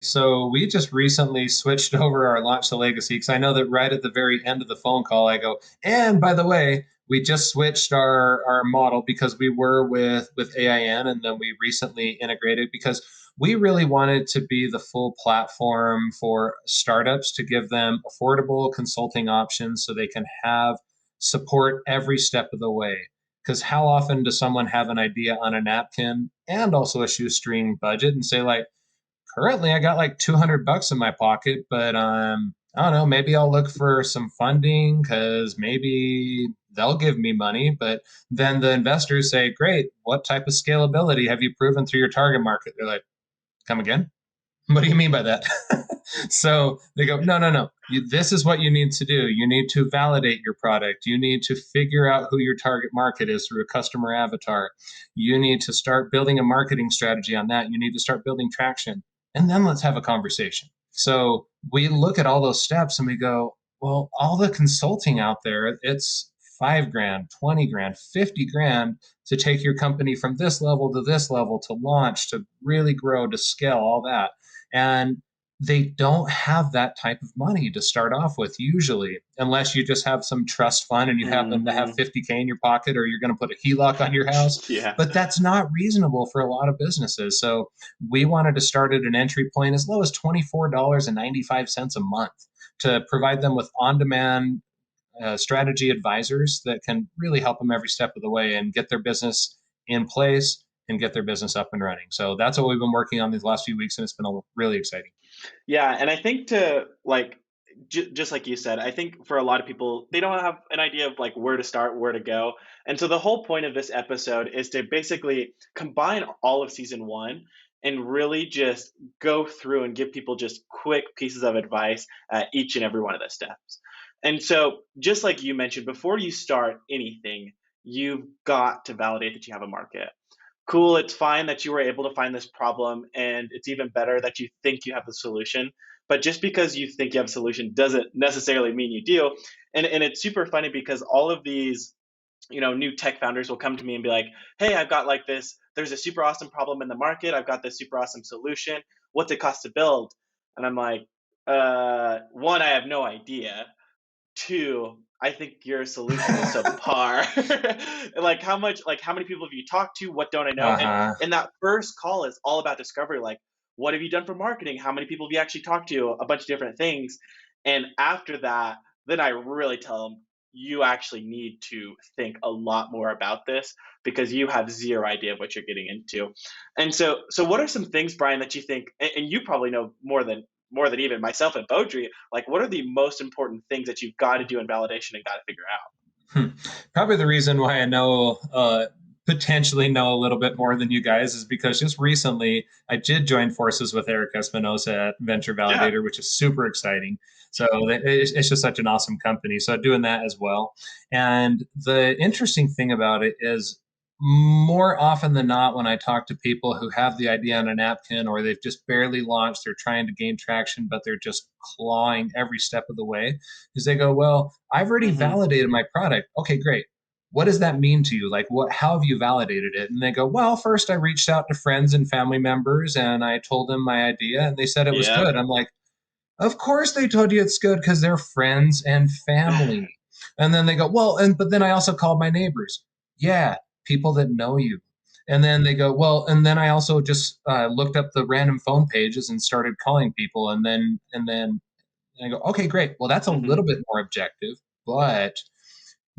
So we just recently switched over our launch to legacy because I know that right at the very end of the phone call, I go, and by the way, we just switched our model because we were with AIN and then we recently integrated because we really wanted to be the full platform for startups to give them affordable consulting options so they can have support every step of the way. Because how often does someone have an idea on a napkin and also a shoestring budget and say like, currently I got like $200 in my pocket, but I don't know, maybe I'll look for some funding because maybe they'll give me money. But then the investors say, great, what type of scalability have you proven through your target market? They're like, come again? What do you mean by that? So they go, no, no, no. This is what you need to do. You need to validate your product. You need to figure out who your target market is through a customer avatar. You need to start building a marketing strategy on that. You need to start building traction. And then let's have a conversation. So we look at all those steps and we go, well, all the consulting out there, it's 5 grand, 20 grand, 50 grand to take your company from this level to this level to launch, to really grow, to scale, all that. And they don't have that type of money to start off with usually, unless you just have some trust fund and you happen to have Hmm. 50K in your pocket or you're going to put a HELOC on your house. Yeah. But that's not reasonable for a lot of businesses. So we wanted to start at an entry point as low as $24.95 a month to provide them with on demand strategy advisors that can really help them every step of the way and get their business in place and get their business up and running. So that's what we've been working on these last few weeks, and it's been really exciting. Yeah, and I think to like just like you said, I think for a lot of people they don't have an idea of like where to start, where to go. And so the whole point of this episode is to basically combine all of season 1 and really just go through and give people just quick pieces of advice at each and every one of the steps. And so just like you mentioned, before you start anything, you've got to validate that you have a market. Cool, it's fine that you were able to find this problem, and it's even better that you think you have the solution. But just because you think you have a solution doesn't necessarily mean you do. And it's super funny because all of these, new tech founders will come to me and be like, "Hey, I've got like this. There's a super awesome problem in the market. I've got this super awesome solution. What's it cost to build?" And I'm like, one, I have no idea. Two, I think your solution is subpar. Like how many people have you talked to? What don't I know? Uh-huh. And that first call is all about discovery. Like, what have you done for marketing? How many people have you actually talked to? A bunch of different things. And after that, then I really tell them you actually need to think a lot more about this because you have zero idea of what you're getting into. And so what are some things, Brian, that you think, and you probably know more than even myself and Beaudry, like what are the most important things that you've got to do in validation and got to figure out? Hmm. Probably the reason why I know potentially know a little bit more than you guys is because just recently I did join forces with Eric Espinosa at Venture Yeah. Validator, which is super exciting. So it's just such an awesome company. So doing that as well. And the interesting thing about it is more often than not, when I talk to people who have the idea on a napkin or they've just barely launched, they're trying to gain traction, but they're just clawing every step of the way, is they go, well, I've already Hmm. validated my product. Okay, great. What does that mean to you? Like, how have you validated it? And they go, well, first I reached out to friends and family members and I told them my idea and they said it was Yep. good. I'm like, of course they told you it's good because they're friends and family. And then they go, well, but then I also called my neighbors. Yeah, people that know you. And then they go, well, and then I also just looked up the random phone pages and started calling people. And I go, okay, great. Well, that's a Hmm. little bit more objective. But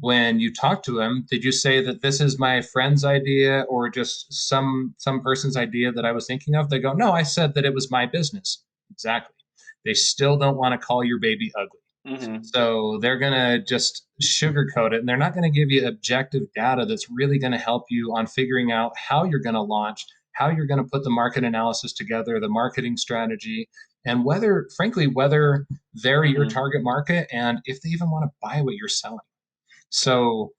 when you talk to him, did you say that this is my friend's idea or just some person's idea that I was thinking of? They go, no, I said that it was my business. Exactly. They still don't want to call your baby ugly. Hmm. So they're going to just sugarcoat it and they're not going to give you objective data that's really going to help you on figuring out how you're going to launch, how you're going to put the market analysis together, the marketing strategy, and frankly, whether they're your Hmm. target market and if they even want to buy what you're selling. So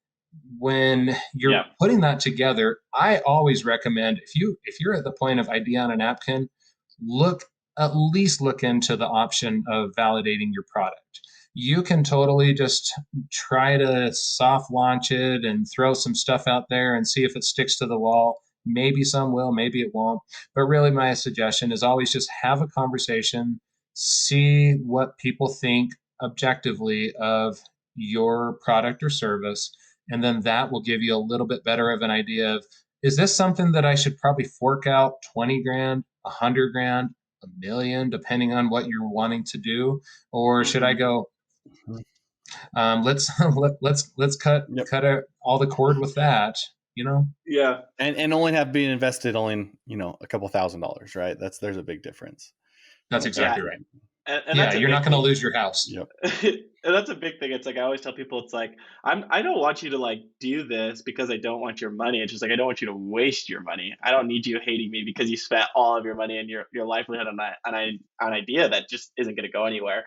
when you're Yeah. putting that together, I always recommend if you're at the point of idea on a napkin, look at least look into the option of validating your product. You can totally just try to soft launch it and throw some stuff out there and see if it sticks to the wall. Maybe some will, maybe it won't. But really, my suggestion is always just have a conversation, see what people think objectively of your product or service, and then that will give you a little bit better of an idea of, is this something that I should probably fork out 20 grand, 100 grand, a million, depending on what you're wanting to do? Or should I Hmm. go, let's let's Yep. all the cord with that, you know? Yeah. And only have been invested only in, a couple $1,000s, right? There's a big difference. That's Yeah. exactly right. And Yeah, that's a you're not big going to thing. lose your house. Yep. And that's a big thing. It's like I always tell people, it's like I don't want you to like do this because I don't want your money. It's just like I don't want you to waste your money. I don't need you hating me because you spent all of your money and your livelihood on an idea that just isn't going to go anywhere.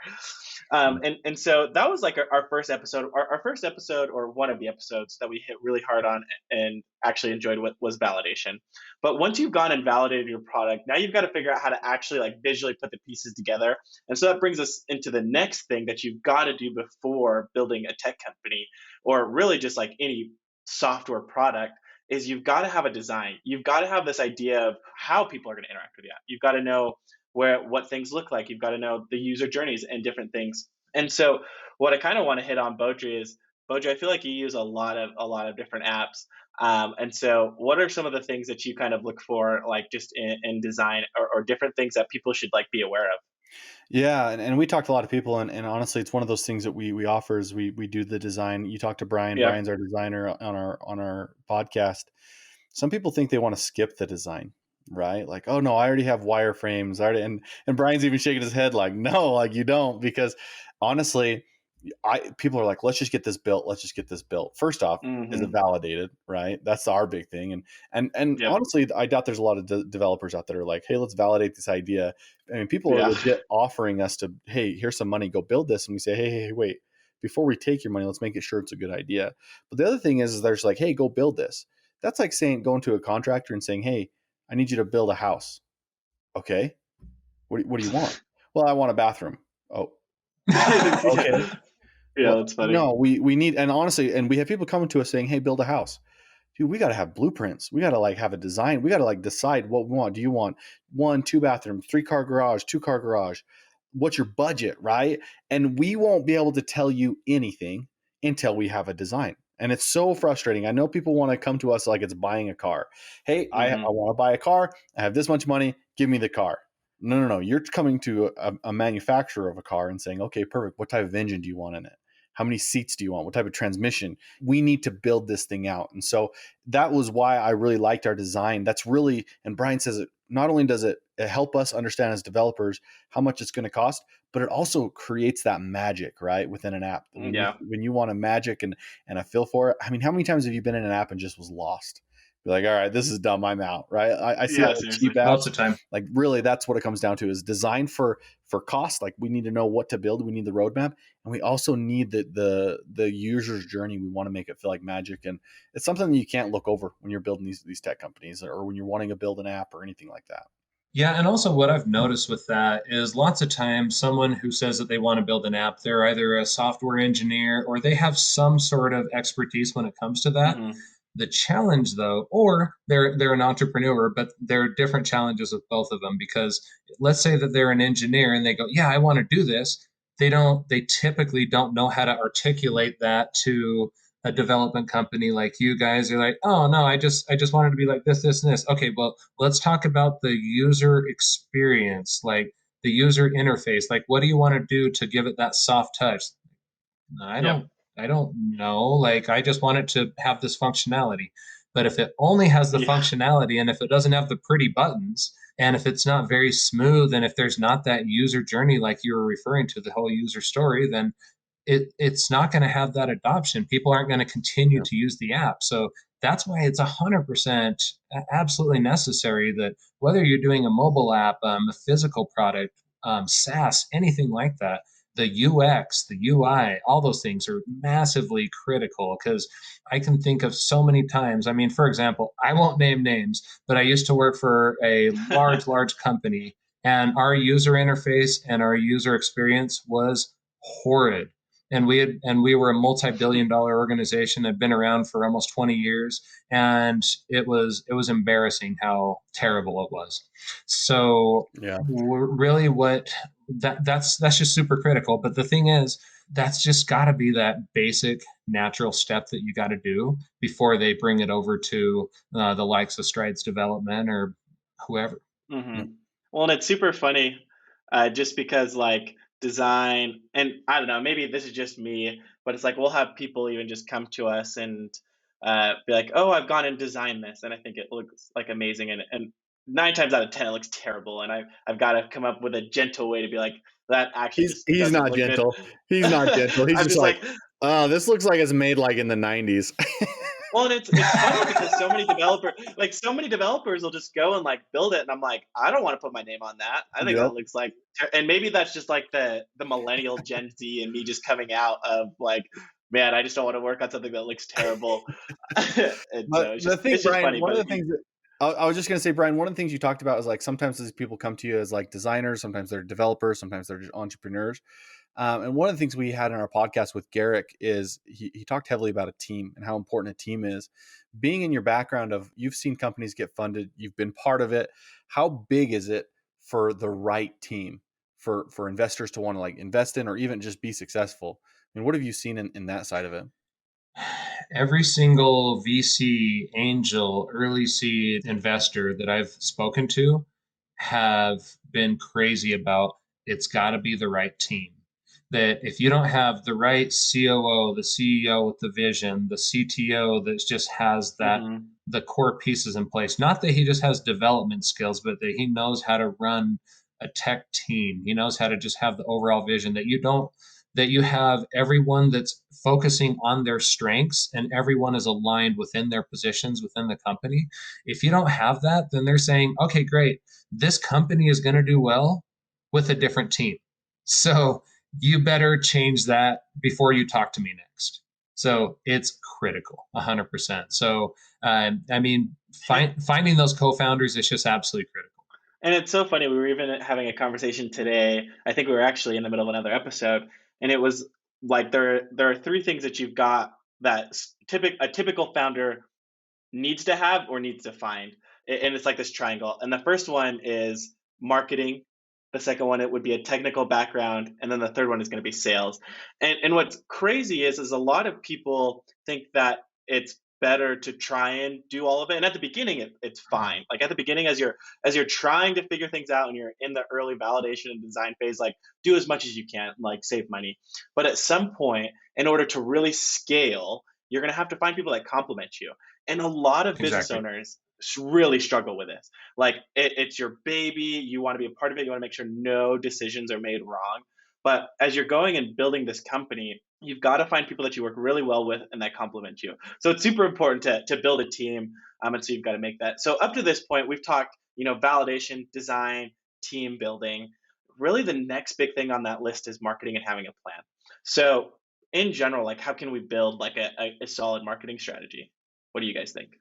And so that was like our first episode. Our first episode, or one of the episodes that we hit really hard on and actually enjoyed, was validation. But once you've gone and validated your product, now you've got to figure out how to actually like visually put the pieces together. And so that brings us into the next thing that you've got to do before building a tech company, or really just like any software product, is you've got to have a design. You've got to have this idea of how people are going to interact with the app. You've got to know what things look like. You've got to know the user journeys and different things. And so what I kind of want to hit on, Beaudry, is Beaudry, I feel like you use a lot of different apps. And so what are some of the things that you kind of look for, like just in design, or different things that people should like be aware of? Yeah, and we talked to a lot of people, and honestly, it's one of those things that we offer is we do the design. You talk to Brian. Yeah. Brian's our designer on our podcast. Some people think they want to skip the design, right? Like, oh no, I already have wireframes. I already, and Brian's even shaking his head like, no, like you don't, because honestly, people are like, let's just get this built. Let's just get this built. First off, is it Hmm. validated, right? That's our big thing. And Yep. honestly, I doubt there's a lot of developers out there are like, hey, let's validate this idea. I mean, people are Yeah. legit offering us to, hey, here's some money, go build this, and we say, hey, wait, before we take your money, let's make sure it's a good idea. But the other thing is there's like, hey, go build this. That's like saying going to a contractor and saying, hey, I need you to build a house. Okay, what do you want? Well, I want a bathroom. Oh, okay. Yeah. Yeah, Well, that's funny. no, we need, and honestly, and we have people coming to us saying, hey, build a house. Dude, we got to have blueprints. We got to like have a design. We got to like decide what we want. Do you want 1, 2 bathroom, 3-car garage, 2-car garage? What's your budget, right? And we won't be able to tell you anything until we have a design. And it's so frustrating. I know people want to come to us like it's buying a car. Hey, I Hmm. want to buy a car. I have this much money. Give me the car. No. You're coming to a manufacturer of a car and saying, okay, perfect. What type of engine do you want in it? How many seats do you want? What type of transmission? We need to build this thing out. And so that was why I really liked our design. That's really, and Brian says it, not only does it help us understand as developers how much it's going to cost, but it also creates that magic, right, within an app. Yeah. When you want a magic and a feel for it. I mean, how many times have you been in an app and just was lost? You're like, all right, this is dumb. I'm out, right? I see Yeah, all the cheap seriously. Lots apps. of time. Like really, that's what it comes down to is design for cost. Like we need to know what to build. We need the roadmap, and we also need the user's journey. We want to make it feel like magic, and it's something that you can't look over when you're building these tech companies or when you're wanting to build an app or anything like that. Yeah, and also what I've noticed with that is lots of times someone who says that they want to build an app, they're either a software engineer or they have some sort of expertise when it comes to that. Hmm. The challenge though, or they're an entrepreneur, but there are different challenges with both of them because let's say that they're an engineer and they go, "Yeah, I want to do this." They typically don't know how to articulate that to a development company like you guys. Are like, "Oh, no, I just wanted to be like this and this." Okay, well, let's talk about the user experience, like the user interface. Like what do you want to do to give it that soft touch? I Yep. don't I don't know. Like I just want it to have this functionality. But if it only has the Yeah. functionality and if it doesn't have the pretty buttons and if it's not very smooth and if there's not that user journey like you were referring to the whole user story, then it's not going to have that adoption. People aren't going to continue Yeah. to use the app. So that's why it's 100% absolutely necessary that whether you're doing a mobile app, a physical product, SaaS, anything like that, the UX, the UI, all those things are massively critical because I can think of so many times. I mean, for example, I won't name names, but I used to work for a large company, and our user interface and our user experience was horrid. And we were a multi-billion-dollar organization, had been around for almost 20 years, and it was embarrassing how terrible it was. So Yeah. really, that's just super critical. But the thing is, that's just got to be that basic natural step that you got to do before they bring it over to the likes of Strides Development or whoever. Mm-hmm. Well, and it's super funny, just because like design, and I don't know, maybe this is just me, but it's like we'll have people even just come to us and be like, "Oh, I've gone and designed this, and I think it looks like amazing," and 9 times out of 10 it looks terrible, and I've got to come up with a gentle way to be like, "That actually just He's doesn't not look good." gentle. He's not gentle. He's I'm just just like, like, oh, this looks like it's made like in the 90s. well, and it's funny because so many developers will just go and like build it, and I'm like, I don't want to put my name on that. I think Yep. that looks like, and maybe that's just like the millennial Gen Z and me just coming out of like, man, I just don't want to work on something that looks terrible. And But so the thing, it's just Brian, funny, one of but the things that I was just going to say, Brian, one of the things you talked about is like sometimes these people come to you as like designers, sometimes they're developers, sometimes they're just entrepreneurs. And one of the things we had in our podcast with Garrick is he talked heavily about a team and how important a team is. Being in your background of you've seen companies get funded, you've been part of it. How big is it for the right team for investors to want to like invest in or even just be successful? I mean, what have you seen in that side of it? Every single VC, angel, early seed investor that I've spoken to have been crazy about it's got to be the right team. That if you don't have the right COO, the CEO with the vision, the CTO that just has that hmm the core pieces in place, not that he just has development skills, but that he knows how to run a tech team. He knows how to just have the overall vision that you have everyone that's focusing on their strengths and everyone is aligned within their positions within the company. If you don't have that, then they're saying, okay, great, this company is going to do well with a different team. So you better change that before you talk to me next. So it's critical, 100%. So, I mean, finding those co-founders is just absolutely critical. And it's so funny. We were even having a conversation today. I think we were actually in the middle of another episode, and it was like there are three things that you've got that a typical founder needs to have or needs to find. And it's like this triangle. And the first one is marketing. The second one, it would be a technical background. And then the third one is going to be sales. And what's crazy is a lot of people think that it's better to try and do all of it. And at the beginning, it's fine. Like at the beginning, as you're trying to figure things out and you're in the early validation and design phase, like do as much as you can, like save money. But at some point, in order to really scale, you're going to have to find people that complement you. And a lot of business Exactly. owners really struggle with this. Like it's your baby, you want to be a part of it, you want to make sure no decisions are made wrong. But as you're going and building this company, you've got to find people that you work really well with and that complement you. So it's super important to build a team, and so you've got to make that. So up to this point, we've talked, validation, design, team building. Really, the next big thing on that list is marketing and having a plan. So in general, like how can we build like a solid marketing strategy? What do you guys think?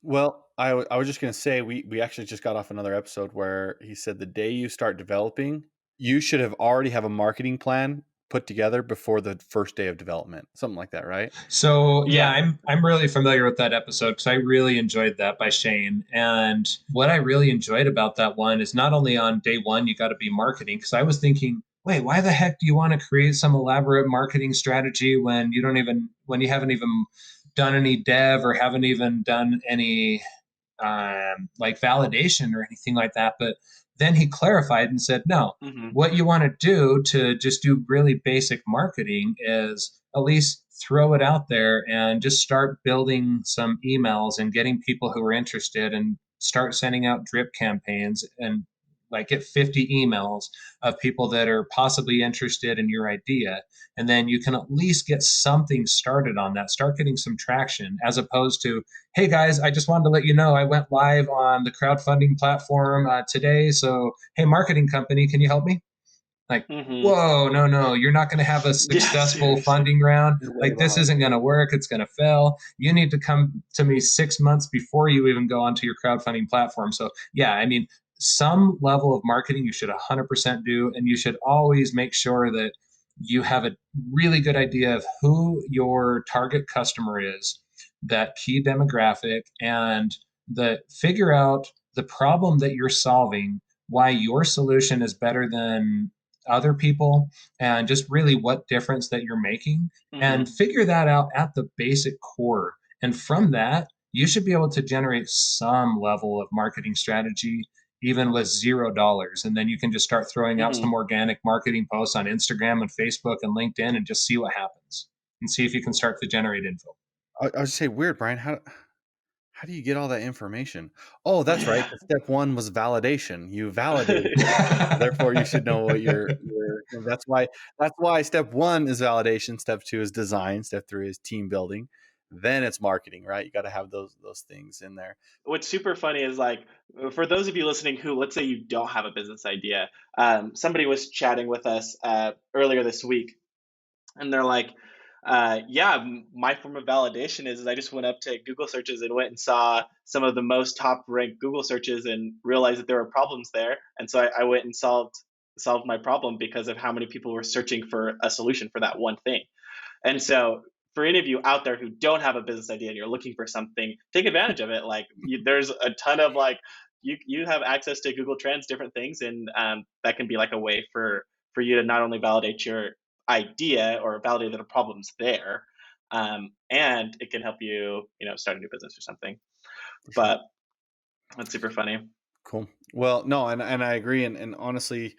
Well, I was just going to say, we actually just got off another episode where he said the day you start developing, you should have already have a marketing plan put together before the first day of development. Something like that, right? So yeah, Yeah. I'm really familiar with that episode because I really enjoyed that by Shane. And what I really enjoyed about that one is not only on day one you got to be marketing, because I was thinking, wait, why the heck do you want to create some elaborate marketing strategy when you haven't even done any dev or haven't even done any like validation or anything like that. But then he clarified and said, no, hmm what you want to do to just do really basic marketing is at least throw it out there and just start building some emails and getting people who are interested and start sending out drip campaigns and like get 50 emails of people that are possibly interested in your idea. And then you can at least get something started on that, start getting some traction, as opposed to, hey guys, I just wanted to let you know I went live on the crowdfunding platform today. So, hey, marketing company, can you help me? Like, hmm whoa, no, you're not going to have a Yeah, successful seriously. funding round. It's way Like, of a this hard. isn't going to work. It's going to fail. You need to come to me 6 months before you even go onto your crowdfunding platform. So, yeah, I mean, some level of marketing you should 100% do. And you should always make sure that you have a really good idea of who your target customer is, that key demographic, and figure out the problem that you're solving, why your solution is better than other people, and just really what difference that you're making, and Mm-hmm. figure that out at the basic core. And from that, you should be able to generate some level of marketing strategy even with $0. And then you can just start throwing out Mm-hmm. some organic marketing posts on Instagram and Facebook and LinkedIn and just see what happens and see if you can start to generate info. I would say weird, Brian. How do you get all that information? Oh, that's right. The step one was validation. You validated it. Therefore, you should know what that's why step one is validation. Step two is design. Step three is team building. Then it's marketing, right? You got to have those things in there. What's super funny is like, for those of you listening who, let's say you don't have a business idea, somebody was chatting with us earlier this week, and they're like, yeah, my form of validation is I just went up to Google searches and went and saw some of the most top ranked Google searches and realized that there were problems there. And so I went and solved my problem because of how many people were searching for a solution for that one thing. And so, for any of you out there who don't have a business idea and you're looking for something, take advantage of it. Like, there's a ton of like, you have access to Google Trends, different things, and that can be like a way for you to not only validate your idea or validate that a problem's there, and it can help you, start a new business or something. For sure. But that's super funny. Cool. Well, no, and I agree. And honestly,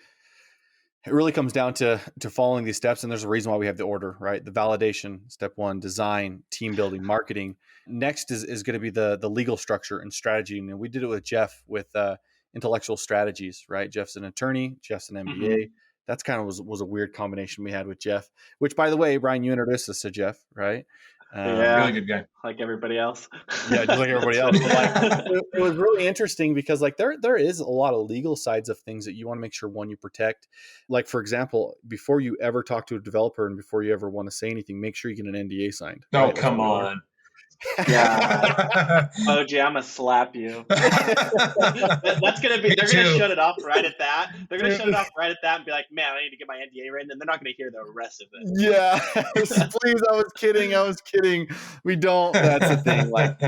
it really comes down to following these steps, and there's a reason why we have the order, right? The validation, step one, design, team building, marketing. Next is going to be the legal structure and strategy. And we did it with Jeff with intellectual strategies, right? Jeff's an attorney, Jeff's an Hmm. MBA. That's kind of was a weird combination we had with Jeff. Which, by the way, Brian, you introduced us to Jeff, right? Really Yeah, good guy. like everybody else. Yeah, just like everybody That's else. funny. But like it was really interesting because like there is a lot of legal sides of things that you want to make sure one you protect. Like for example, before you ever talk to a developer and before you ever want to say anything, make sure you get an NDA signed, Oh, right? That's come really hard. on. Yeah. OG, I'm gonna slap you. That's gonna be. Me They're gonna too. shut it off right at that. They're gonna shut it off right at that and be like, "Man, I need to get my NDA written," and they're not gonna hear the rest of Yeah, please. I was kidding. I was kidding. We don't. That's the thing. Like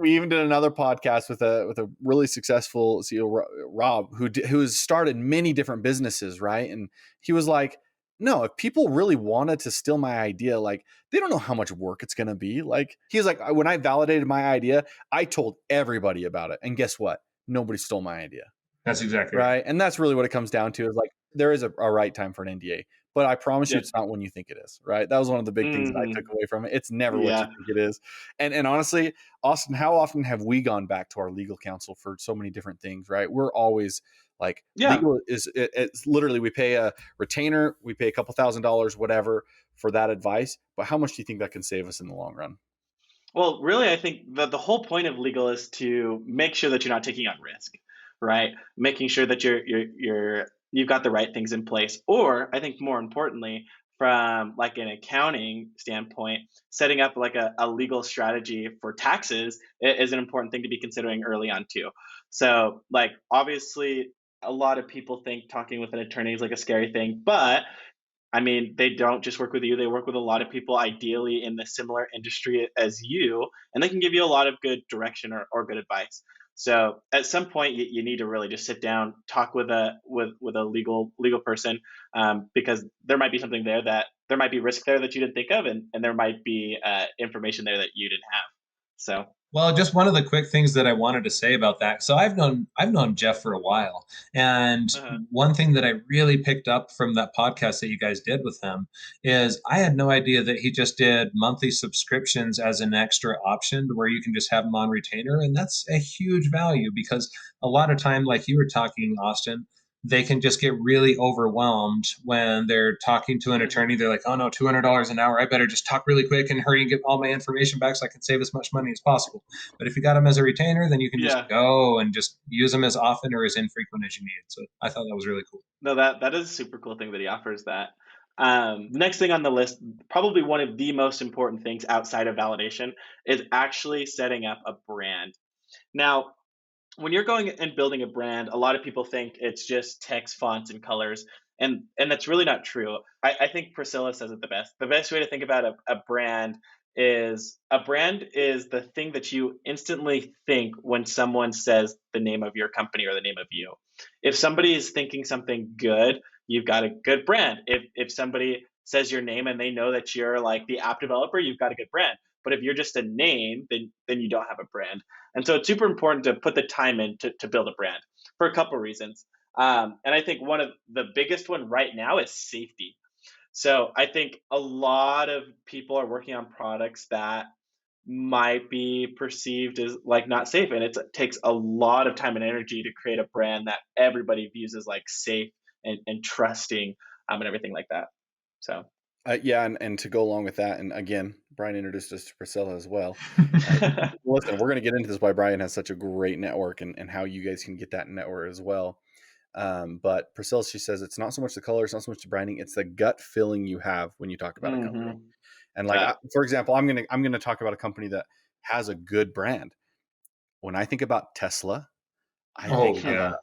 we even did another podcast with a really successful CEO, Rob, who has started many different businesses, right? And he was like, "No, if people really wanted to steal my idea, like they don't know how much work it's going to be." Like he's like, when I validated my idea, I told everybody about it, and guess what? Nobody stole my idea. That's exactly right. Right. And that's really what it comes down to is like there is a right time for an NDA, but I promise you it. it's not when you think it is. Right. That was one of the big things that I Hmm. took away from it. It's never what you Yeah. think it is. And honestly, Austin, how often have we gone back to our legal counsel for so many different things? Right. We're always like Yeah. legal it's literally we pay a retainer, we pay a couple $1,000s, whatever for that advice. But how much do you think that can save us in the long run? Well, really, I think the whole point of legal is to make sure that you're not taking on risk, right? Making sure that you've got the right things in place. Or I think more importantly, from like an accounting standpoint, setting up like a legal strategy for taxes is an important thing to be considering early on too. So, like obviously, a lot of people think talking with an attorney is like a scary thing, but I mean, they don't just work with you, they work with a lot of people ideally in the similar industry as you, and they can give you a lot of good direction or good advice. So at some point, you need to really just sit down, talk with a legal person, because there might be something there that there might be risk there that you didn't think of, and there might be information there that you didn't have. So. Well, just one of the quick things that I wanted to say about that. So I've known Jeff for a while, and Uh-huh. one thing that I really picked up from that podcast that you guys did with him is I had no idea that he just did monthly subscriptions as an extra option to where you can just have them on retainer, and that's a huge value because a lot of time, like you were talking, Austin, they can just get really overwhelmed when they're talking to an attorney. Hmm. They're like, oh no, $200 an hour. I better just talk really quick and hurry and get all my information back so I can save as much money as possible. But if you got them as a retainer, then you can just Yeah. go and just use them as often or as infrequent as you need. So I thought that was really cool. No, that is a super cool thing that he offers that. Next thing on the list, probably one of the most important things outside of validation, is actually setting up a brand. Now, when you're going and building a brand, a lot of people think it's just text, fonts, and colors, and that's really not true. I think Priscilla says it the best. The best way to think about a brand is the thing that you instantly think when someone says the name of your company or the name of you. If somebody is thinking something good, you've got a good brand. If somebody says your name and they know that you're like the app developer, you've got a good brand. But if you're just a name, then you don't have a brand. And so it's super important to put the time in to build a brand for a couple of reasons. And I think one of the biggest one right now is safety. So I think a lot of people are working on products that might be perceived as like not safe, and it takes a lot of time and energy to create a brand that everybody views as like safe and trusting, and everything like that. So Yeah, and to go along with that, and again, Brian introduced us to Priscilla as well. Listen, we're going to get into this why Brian has such a great network and how you guys can get that network as well. But Priscilla, she says it's not so much the color, it's not so much the branding, it's the gut feeling you have when you talk about a company. And like, for example, I'm gonna talk about a company that has a good brand. When I think about Tesla, I think about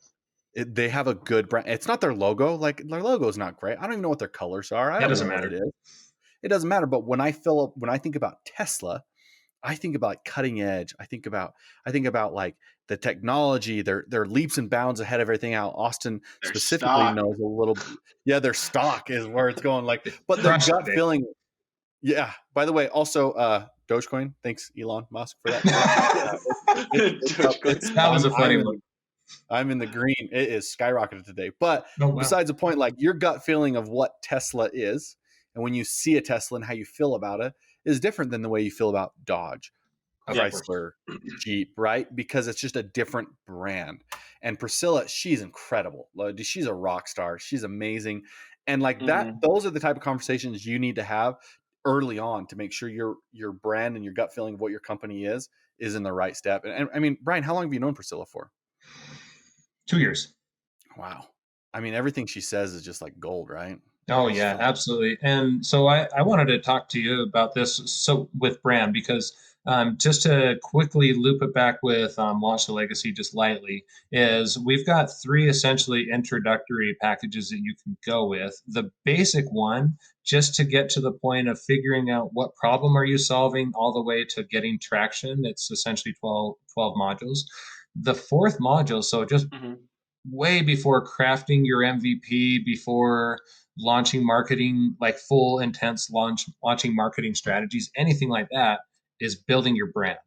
they have a good brand. It's not their logo. Like their logo is not great. I don't even know what their colors are. I That don't doesn't know what matter. it is. It doesn't matter. But when I think about Tesla, I think about like cutting edge. I think about like the technology. They're leaps and bounds ahead of everything out. Austin their specifically stock. knows a little. Yeah, their stock is where it's going. Like, but their Crushed gut it. feeling. Yeah. By the way, also Dogecoin. Thanks, Elon Musk, for that today. It's That was a funny one. I'm in the green. It is skyrocketed today. But Oh, wow. besides the point, like your gut feeling of what Tesla is, and when you see a Tesla and how you feel about it is different than the way you feel about Dodge, Chrysler, Jeep, right? Because it's just a different brand. And Priscilla, she's incredible. She's a rock star. She's amazing. And like that, those are the type of conversations you need to have early on to make sure your brand and your gut feeling of what your company is in the right step. And I mean, Brian, how long have you known Priscilla for? 2 years. Wow. I mean, everything she says is just like gold, right? Oh yeah, absolutely. And so I wanted to talk to you about this. So with brand, because just to quickly loop it back with Launch the Legacy just lightly, is we've got 3 essentially introductory packages that you can go with. The basic one, just to get to the point of figuring out what problem are you solving all the way to getting traction. It's essentially 12 modules. The 4th module, so just way before crafting your MVP, before launching marketing, like full intense launching marketing strategies, anything like that, is building your brand.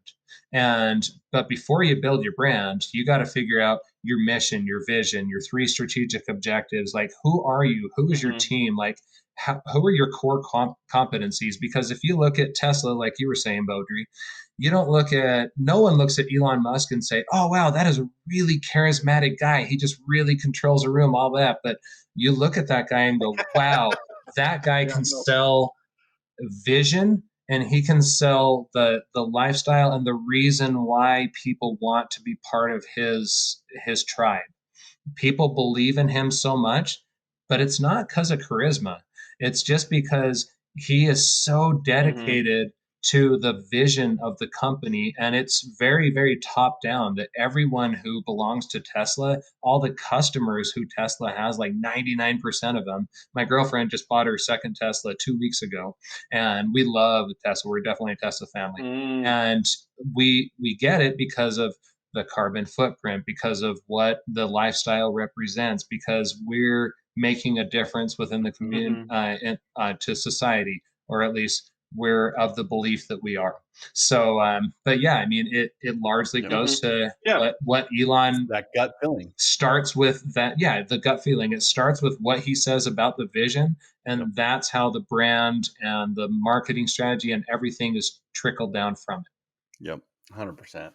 But before you build your brand, you got to figure out your mission, your vision, your 3 strategic objectives. Like, who are you? Who is your team? Like, who are your core competencies? Because if you look at Tesla, like you were saying, Beaudry, no one looks at Elon Musk and say, oh, wow, that is a really charismatic guy. He just really controls a room, all that. But you look at that guy and go, wow, that guy can sell vision, and he can sell the lifestyle and the reason why people want to be part of his tribe. People believe in him so much, but it's not because of charisma. It's just because he is so dedicated to the vision of the company. And it's very, very top down that everyone who belongs to Tesla, all the customers who Tesla has, like 99% of them. My girlfriend just bought her second Tesla 2 weeks ago, and we love Tesla. We're definitely a Tesla family. And we get it because of the carbon footprint, because of what the lifestyle represents, because we're making a difference within the community, to society, or at least we're of the belief that we are. So, but yeah, I mean, it largely goes to what Elon, that gut feeling starts with that. Yeah, the gut feeling. It starts with what he says about the vision, and that's how the brand and the marketing strategy and everything is trickled down from it. Yep, 100%.